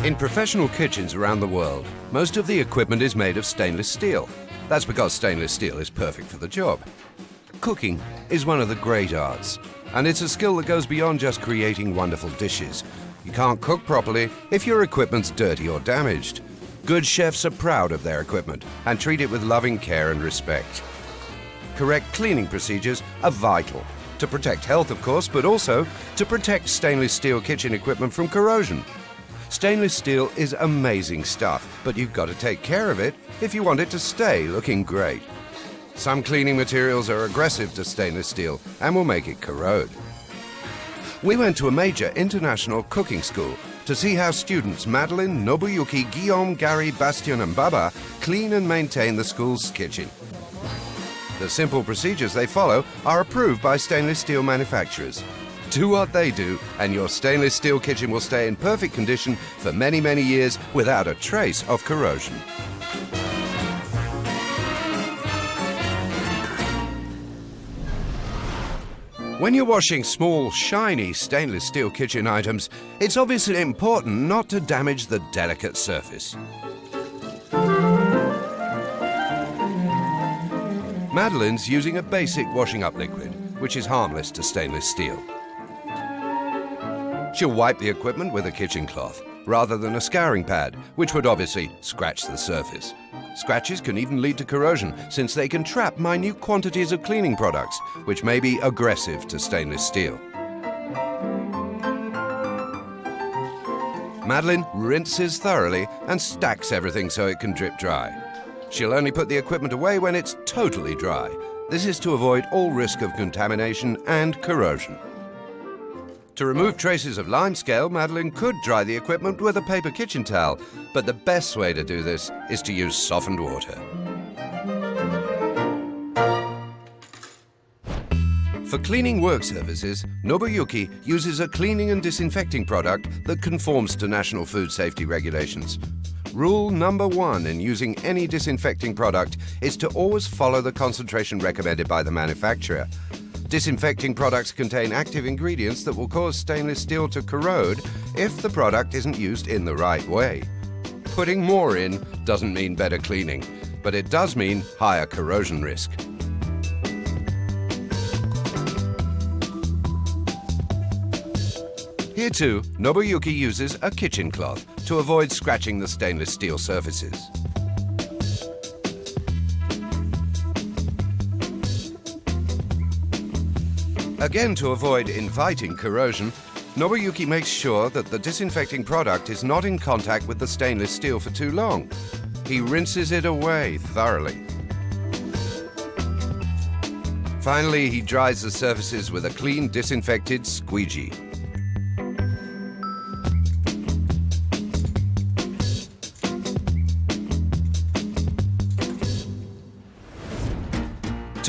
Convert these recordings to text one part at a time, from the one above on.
In professional kitchens around the world, most of the equipment is made of stainless steel. That's because stainless steel is perfect for the job. Cooking is one of the great arts, and it's a skill that goes beyond just creating wonderful dishes. You can't cook properly if your equipment's dirty or damaged. Good chefs are proud of their equipment and treat it with loving care and respect. Correct cleaning procedures are vital to protect health, of course, but also to protect stainless steel kitchen equipment from corrosion. Stainless steel is amazing stuff, but you've got to take care of it if you want it to stay looking great. Some cleaning materials are aggressive to stainless steel and will make it corrode. We went to a major international cooking school to see how students Madeline, Nobuyuki, Guillaume, Gary, Bastien and Baba clean and maintain the school's kitchen. The simple procedures they follow are approved by stainless steel manufacturers. Do what they do, and your stainless steel kitchen will stay in perfect condition for many, many years without a trace of corrosion. When you're washing small, shiny stainless steel kitchen items, it's obviously important not to damage the delicate surface. Madeline's using a basic washing up liquid, which is harmless to stainless steel. She'll wipe the equipment with a kitchen cloth, rather than a scouring pad, which would obviously scratch the surface. Scratches can even lead to corrosion, since they can trap minute quantities of cleaning products, which may be aggressive to stainless steel. Madeline rinses thoroughly and stacks everything so it can drip dry. She'll only put the equipment away when it's totally dry. This is to avoid all risk of contamination and corrosion. To remove traces of limescale, Madeline could dry the equipment with a paper kitchen towel, but the best way to do this is to use softened water. For cleaning work surfaces, Nobuyuki uses a cleaning and disinfecting product that conforms to national food safety regulations. Rule number 1 in using any disinfecting product is to always follow the concentration recommended by the manufacturer. Disinfecting products contain active ingredients that will cause stainless steel to corrode if the product isn't used in the right way. Putting more in doesn't mean better cleaning, but it does mean higher corrosion risk. Here too, Nobuyuki uses a kitchen cloth to avoid scratching the stainless steel surfaces. Again, to avoid inviting corrosion, Nobuyuki makes sure that the disinfecting product is not in contact with the stainless steel for too long. He rinses it away thoroughly. Finally, he dries the surfaces with a clean, disinfected squeegee.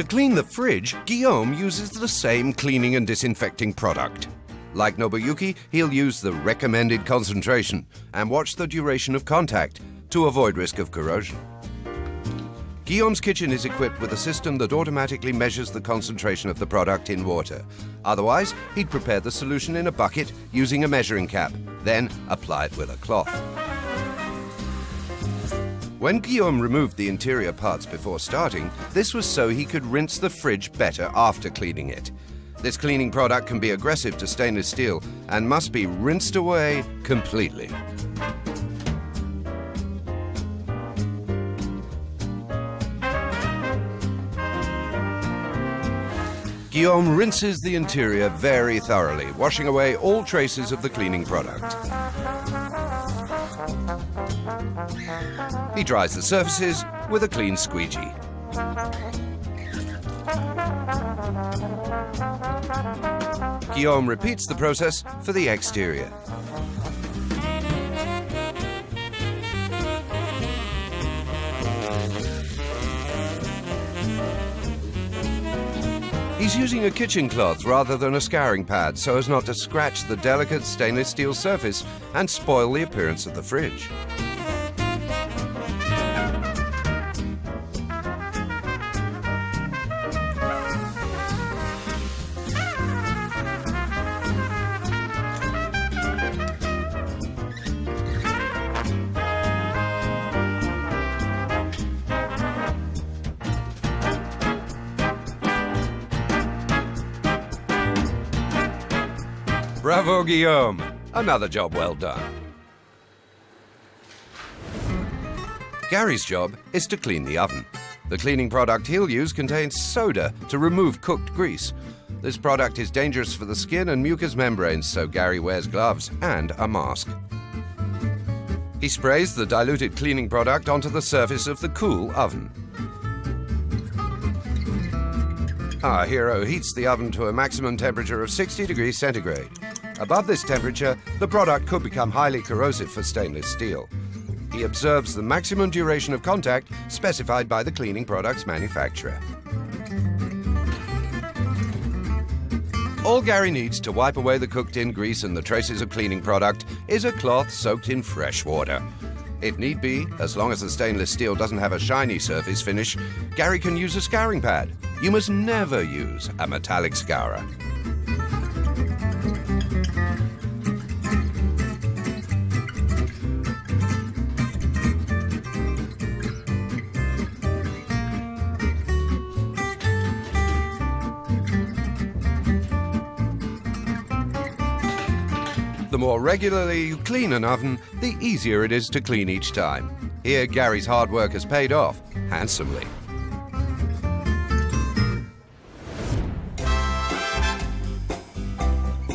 To clean the fridge, Guillaume uses the same cleaning and disinfecting product. Like Nobuyuki, he'll use the recommended concentration and watch the duration of contact to avoid risk of corrosion. Guillaume's kitchen is equipped with a system that automatically measures the concentration of the product in water. Otherwise, he'd prepare the solution in a bucket using a measuring cap, then apply it with a cloth. When Guillaume removed the interior parts before starting, this was so he could rinse the fridge better after cleaning it. This cleaning product can be aggressive to stainless steel and must be rinsed away completely. Guillaume rinses the interior very thoroughly, washing away all traces of the cleaning product. He dries the surfaces with a clean squeegee. Guillaume repeats the process for the exterior. He's using a kitchen cloth rather than a scouring pad so as not to scratch the delicate stainless steel surface and spoil the appearance of the fridge. Bravo, Guillaume! Another job well done. Gary's job is to clean the oven. The cleaning product he'll use contains soda to remove cooked grease. This product is dangerous for the skin and mucous membranes, so Gary wears gloves and a mask. He sprays the diluted cleaning product onto the surface of the cool oven. Our hero heats the oven to a maximum temperature of 60 degrees centigrade. Above this temperature, the product could become highly corrosive for stainless steel. He observes the maximum duration of contact specified by the cleaning product's manufacturer. All Gary needs to wipe away the cooked-in grease and the traces of cleaning product is a cloth soaked in fresh water. If need be, as long as the stainless steel doesn't have a shiny surface finish, Gary can use a scouring pad. You must never use a metallic scourer. The more regularly you clean an oven, the easier it is to clean each time. Here, Gary's hard work has paid off handsomely.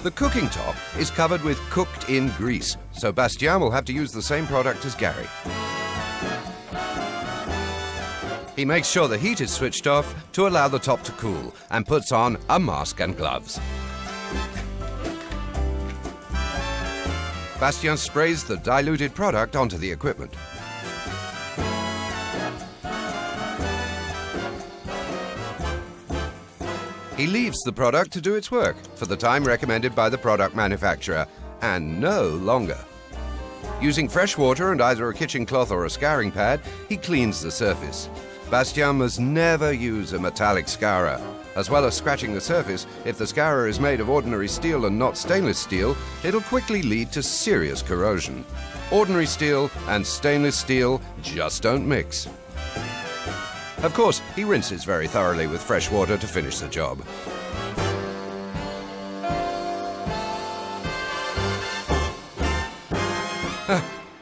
The cooking top is covered with cooked-in grease, so Bastien will have to use the same product as Gary. He makes sure the heat is switched off to allow the top to cool and puts on a mask and gloves. Bastien sprays the diluted product onto the equipment. He leaves the product to do its work for the time recommended by the product manufacturer, and no longer. Using fresh water and either a kitchen cloth or a scouring pad, he cleans the surface. Bastien must never use a metallic scourer. As well as scratching the surface, if the scourer is made of ordinary steel and not stainless steel, it'll quickly lead to serious corrosion. Ordinary steel and stainless steel just don't mix. Of course, he rinses very thoroughly with fresh water to finish the job.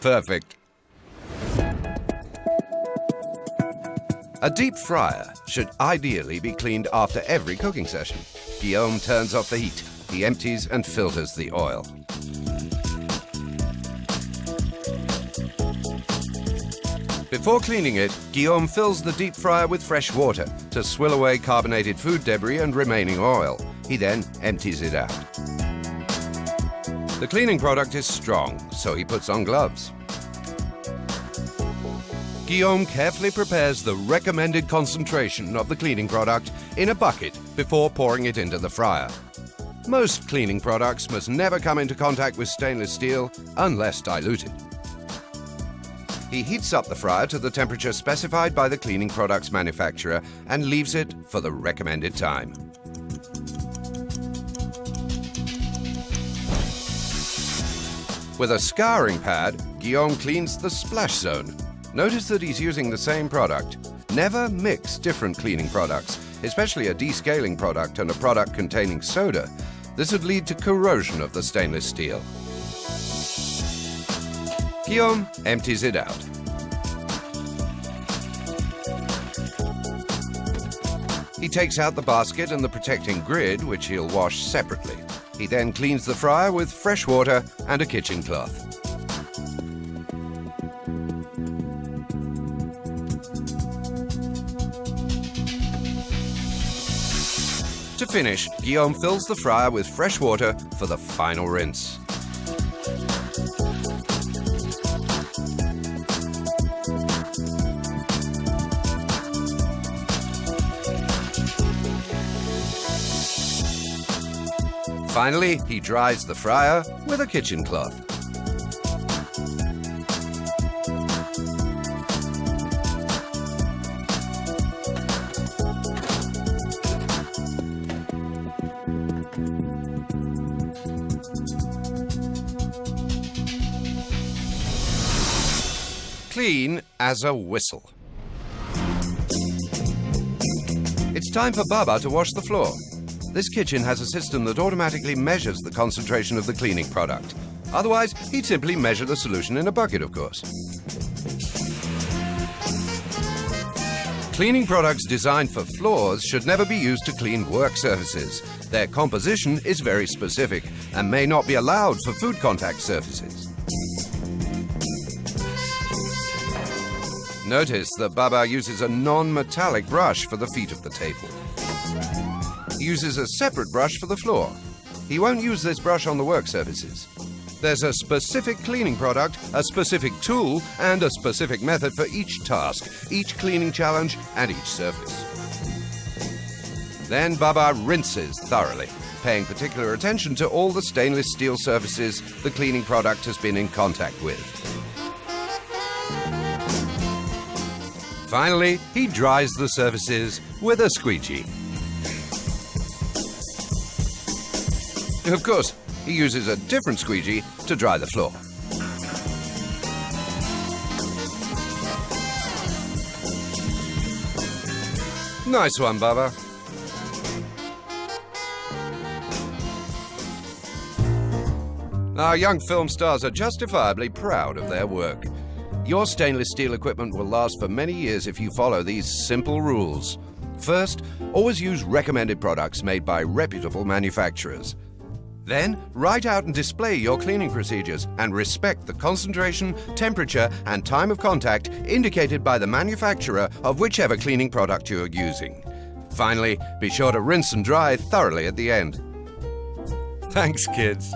Perfect. A deep fryer should ideally be cleaned after every cooking session. Guillaume turns off the heat. He empties and filters the oil. Before cleaning it, Guillaume fills the deep fryer with fresh water to swill away carbonated food debris and remaining oil. He then empties it out. The cleaning product is strong, so he puts on gloves. Guillaume carefully prepares the recommended concentration of the cleaning product in a bucket before pouring it into the fryer. Most cleaning products must never come into contact with stainless steel unless diluted. He heats up the fryer to the temperature specified by the cleaning product's manufacturer and leaves it for the recommended time. With a scouring pad, Guillaume cleans the splash zone. Notice that he's using the same product. Never mix different cleaning products, especially a descaling product and a product containing soda. This would lead to corrosion of the stainless steel. Guillaume empties it out. He takes out the basket and the protecting grid, which he'll wash separately. He then cleans the fryer with fresh water and a kitchen cloth. To finish, Guillaume fills the fryer with fresh water for the final rinse. Finally, he dries the fryer with a kitchen cloth. Clean as a whistle. It's time for Baba to wash the floor. This kitchen has a system that automatically measures the concentration of the cleaning product. Otherwise, he'd simply measure the solution in a bucket, of course. Cleaning products designed for floors should never be used to clean work surfaces. Their composition is very specific and may not be allowed for food contact surfaces. Notice that Baba uses a non-metallic brush for the feet of the table. He uses a separate brush for the floor. He won't use this brush on the work surfaces. There's a specific cleaning product, a specific tool, and a specific method for each task, each cleaning challenge, and each surface. Then Baba rinses thoroughly, paying particular attention to all the stainless steel surfaces the cleaning product has been in contact with. Finally, he dries the surfaces with a squeegee. Of course, he uses a different squeegee to dry the floor. Nice one, Baba. Our young film stars are justifiably proud of their work. Your stainless steel equipment will last for many years if you follow these simple rules. First, always use recommended products made by reputable manufacturers. Then, write out and display your cleaning procedures and respect the concentration, temperature, and time of contact indicated by the manufacturer of whichever cleaning product you are using. Finally, be sure to rinse and dry thoroughly at the end. Thanks, kids.